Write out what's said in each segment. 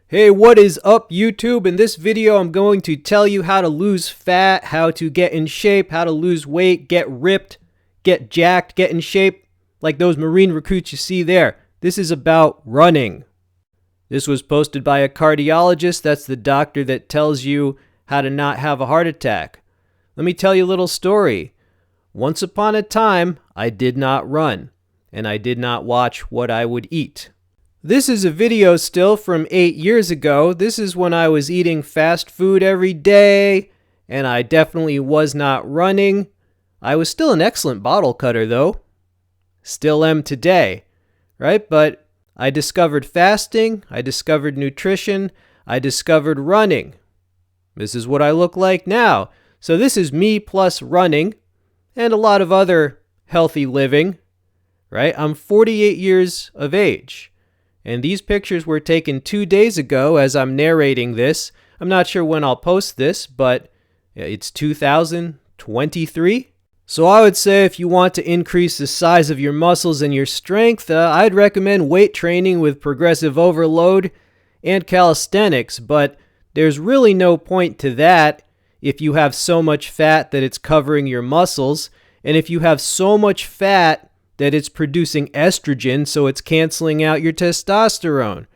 Hey, what is up, YouTube? In this video, I'm going to tell you how to lose fat, how to get in shape, how to lose weight, get ripped, get jacked, get in shape, like those Marine recruits you see there. This is about running. This was posted by a cardiologist. That's the doctor that tells you how to not have a heart attack. Let me tell you a little story. Once upon a time, I did not run, and I did not watch what I would eat. This is a video still from 8 years ago. This is when I was eating fast food every day, and I definitely was not running. I was still an excellent bottle cutter, though. Still am today, right? But I discovered fasting, I discovered nutrition, I discovered running. This is what I look like now. So this is me plus running, and a lot of other healthy living, right? I'm 48 years of age. And these pictures were taken 2 days ago as I'm narrating this. I'm not sure when I'll post this, but it's 2023. So I would say if you want to increase the size of your muscles and your strength, I'd recommend weight training with progressive overload and calisthenics. But there's really no point to that if you have so much fat that it's covering your muscles. And if you have so much fat that it's producing estrogen, so it's canceling out your testosterone,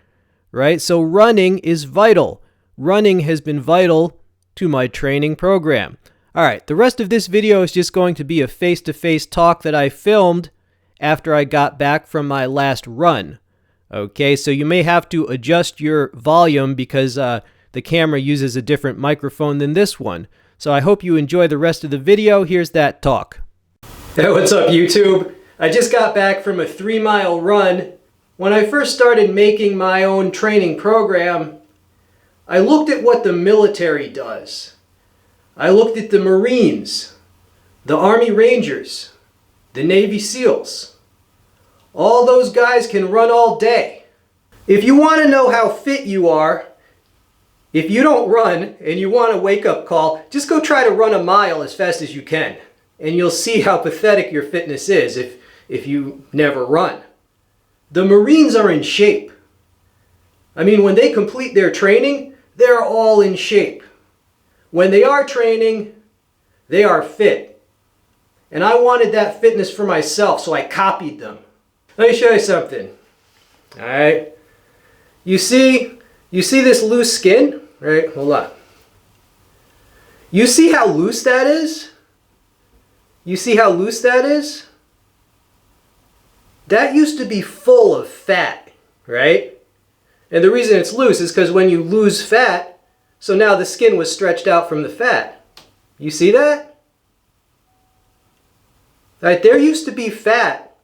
right? So running is vital. Running has been vital to my training program. All right, the rest of this video is just going to be a face-to-face talk that I filmed after I got back from my last run. Okay, so you may have to adjust your volume because the camera uses a different microphone than this one. So I hope you enjoy the rest of the video. Here's that talk. Hey, what's up, YouTube? I just got back from a 3-mile run. When I first started making my own training program, I looked at what the military does. I looked at the Marines, the Army Rangers, the Navy SEALs. All those guys can run all day. If you want to know how fit you are, if you don't run and you want a wake-up call, just go try to run a mile as fast as you can. And you'll see how pathetic your fitness is if you never run. The Marines are in shape. I mean, when they complete their training, they're all in shape. When they are training, they are fit. And I wanted that fitness for myself, so I copied them. Let me show you something. All right. You see this loose skin? Right? Hold on. You see how loose that is? You see how loose that is? That used to be full of fat, right? And the reason it's loose is because when you lose fat, so now the skin was stretched out from the fat. You see that? Right, there used to be fat.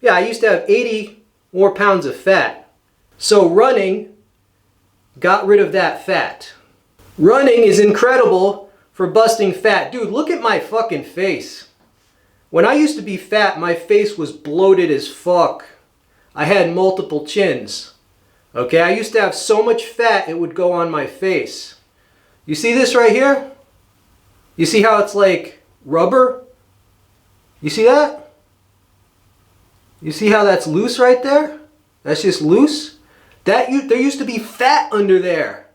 Yeah, I used to have 80 more pounds of fat. So running got rid of that fat. Running is incredible for busting fat. Dude, look at my fucking face. When I used to be fat, my face was bloated as fuck. I had multiple chins. Okay, I used to have so much fat it would go on my face. You see this right here? You see how it's like rubber? You see that? You see how that's loose right there? That's just loose. There used to be fat under there.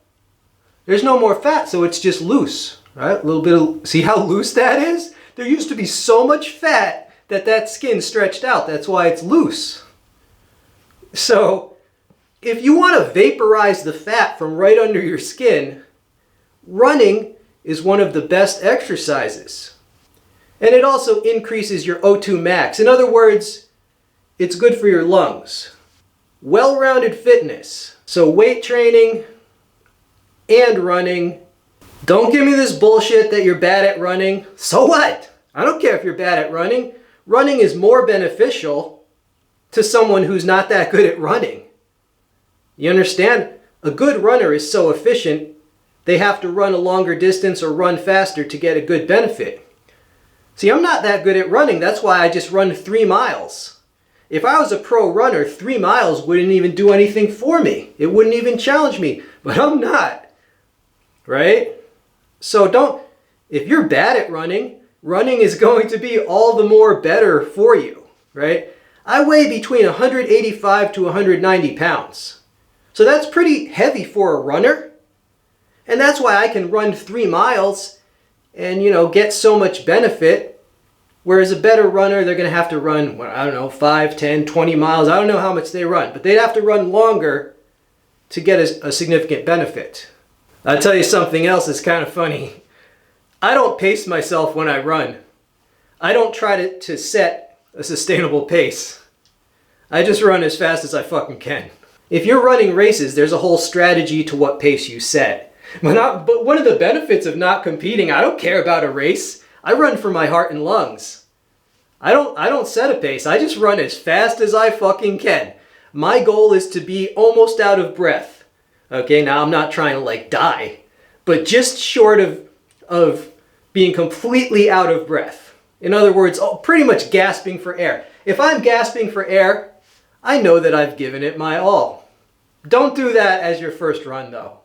There's no more fat, so it's just loose. Right? A little bit of, see how loose that is? There used to be so much fat that skin stretched out. That's why it's loose. So, if you want to vaporize the fat from right under your skin, running is one of the best exercises. And it also increases your O2 max. In other words, it's good for your lungs. Well-rounded fitness. So weight training and running. Don't give me this bullshit that you're bad at running. So what? I don't care if you're bad at running. Running is more beneficial to someone who's not that good at running. You understand? A good runner is so efficient, they have to run a longer distance or run faster to get a good benefit. See, I'm not that good at running. That's why I just run 3 miles. If I was a pro runner, 3 miles wouldn't even do anything for me. It wouldn't even challenge me. But I'm not. Right? So if you're bad at running, running is going to be all the more better for you, right? I weigh between 185 to 190 pounds. So that's pretty heavy for a runner. And that's why I can run 3 miles and, get so much benefit. Whereas a better runner, they're going to have to run, I don't know, 5, 10, 20 miles. I don't know how much they run, but they'd have to run longer to get a significant benefit. I'll tell you something else that's kind of funny. I don't pace myself when I run. I don't try to set a sustainable pace. I just run as fast as I fucking can. If you're running races, there's a whole strategy to what pace you set. But one of the benefits of not competing, I don't care about a race. I run for my heart and lungs. I don't set a pace. I just run as fast as I fucking can. My goal is to be almost out of breath. Okay, now I'm not trying to die, but just short of being completely out of breath. In other words, pretty much gasping for air. If I'm gasping for air, I know that I've given it my all. Don't do that as your first run though.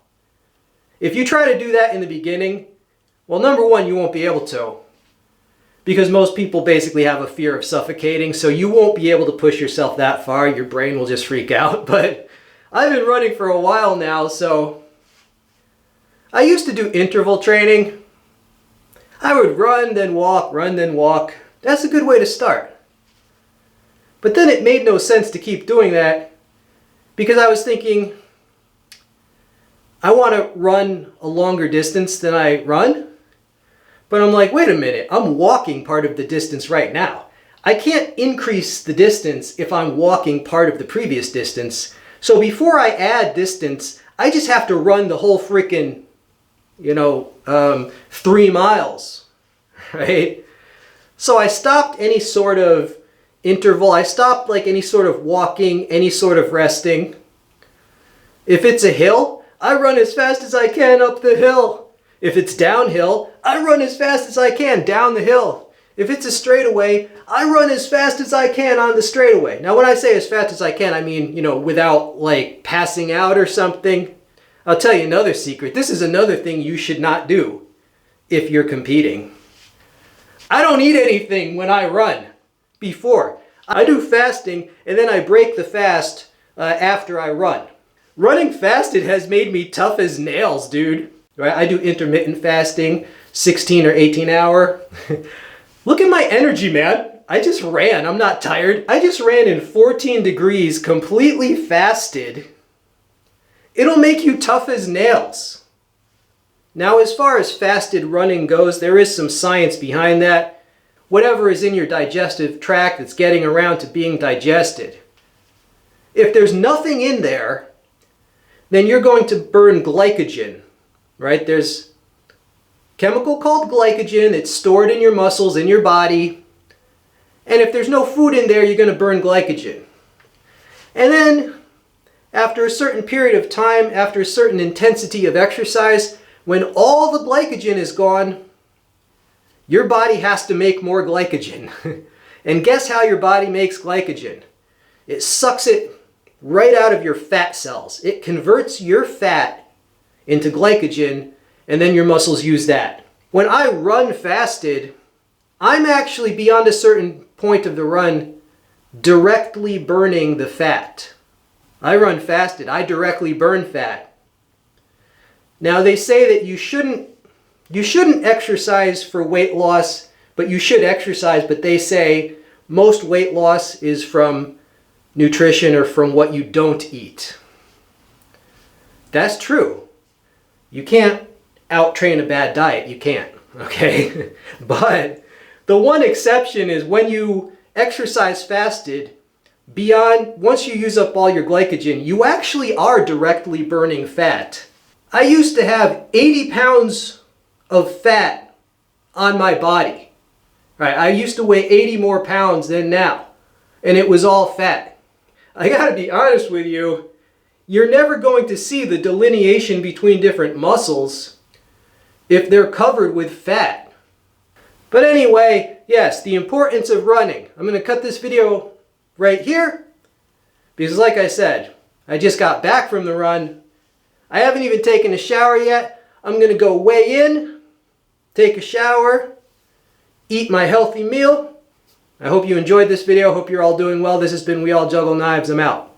If you try to do that in the beginning, well, number one, you won't be able to. Because most people basically have a fear of suffocating, so you won't be able to push yourself that far. Your brain will just freak out. But I've been running for a while now, so I used to do interval training. I would run, then walk, run, then walk. That's a good way to start. But then it made no sense to keep doing that because I was thinking, I want to run a longer distance than I run. But I'm like, wait a minute, I'm walking part of the distance right now. I can't increase the distance if I'm walking part of the previous distance. So before I add distance, I just have to run the whole freaking, 3 miles, right? So I stopped any sort of interval. I stopped any sort of walking, any sort of resting. If it's a hill, I run as fast as I can up the hill. If it's downhill, I run as fast as I can down the hill. If it's a straightaway, I run as fast as I can on the straightaway. Now, when I say as fast as I can, I mean, without passing out or something. I'll tell you another secret. This is another thing you should not do if you're competing. I don't eat anything when I run before. I do fasting and then I break the fast after I run. Running fasted has made me tough as nails, dude. Right? I do intermittent fasting, 16 or 18 hour. Look at my energy, man. I just ran. I'm not tired. I just ran in 14 degrees, completely fasted. It'll make you tough as nails. Now, as far as fasted running goes, there is some science behind that. Whatever is in your digestive tract that's getting around to being digested. If there's nothing in there, then you're going to burn glycogen. Right? There's a chemical called glycogen. It's stored in your muscles, in your body. And if there's no food in there, you're going to burn glycogen. And then, after a certain period of time, after a certain intensity of exercise, when all the glycogen is gone, your body has to make more glycogen. And guess how your body makes glycogen? It sucks it right out of your fat cells. It converts your fat into glycogen, and then your muscles use that. When I run fasted, I'm actually beyond a certain point of the run directly burning the fat. I run fasted. I directly burn fat. Now they say that you shouldn't exercise for weight loss, but you should exercise, but they say most weight loss is from nutrition or from what you don't eat. That's true. You can't out-train a bad diet. You can't, okay? But the one exception is when you exercise fasted, once you use up all your glycogen, you actually are directly burning fat. I used to have 80 pounds of fat on my body. Right? I used to weigh 80 more pounds than now, and it was all fat. I gotta be honest with you, you're never going to see the delineation between different muscles if they're covered with fat. But anyway, yes, the importance of running. I'm going to cut this video right here because like I said, I just got back from the run. I haven't even taken a shower yet. I'm going to go weigh in, take a shower, eat my healthy meal. I hope you enjoyed this video. Hope you're all doing well. This has been We All Juggle Knives. I'm out.